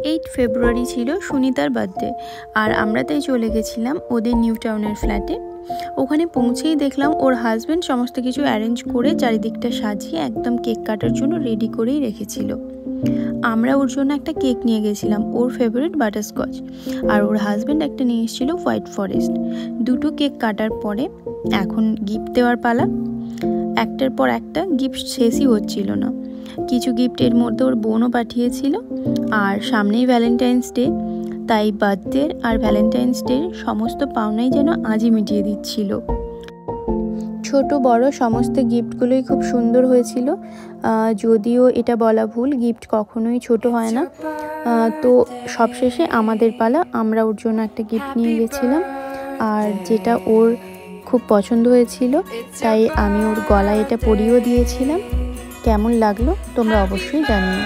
8 ফেব্রুয়ারি ছিল সুনিতার বার্থডে, আর আমরা তাই চলে গেছিলাম ওদের নিউ টাউনের ফ্ল্যাটে। ওখানে পৌঁছেই দেখলাম ওর হাজব্যান্ড সমস্ত কিছু অ্যারেঞ্জ করে চারিদিকটা সাজিয়ে একদম কেক কাটার জন্য রেডি করেই রেখেছিল। আমরা ওর জন্য একটা কেক নিয়ে গেছিলাম, ওর ফেভারিট বাটারস্কচ, আর ওর হাজব্যান্ড একটা নিয়ে এসেছিল হোয়াইট ফরেস্ট। দুটো কেক কাটার পরে এখন গিফট দেওয়ার পালা। একটার পর একটা গিফট শেষই হচ্ছিল না। কিছু গিফট এর মধ্যে ওর বোনও পাঠিয়েছিল, আর সামনেই ভ্যালেন্টাইন্স ডে, তাই বার্থডে আর ভ্যালেন্টাইন্স ডে সমস্ত পাওনাই যেন আজই মিটিয়ে দিচ্ছিল। ছোট বড় সমস্ত গিফটগুলোই খুব সুন্দর হয়েছিল। যদিও এটা বলা ভুল, গিফট কখনোই ছোট হয় না। তো সবশেষে আমাদের পালা, আমরা ওর জন্য একটা গিফট নিয়ে গেছিলাম, আর যেটা ওর খুব পছন্দ হয়েছিল, তাই আমি ওর গলায় এটা পরিয়েও দিয়েছিলাম। কেমন লাগলো তোমরা অবশ্যই জানিও।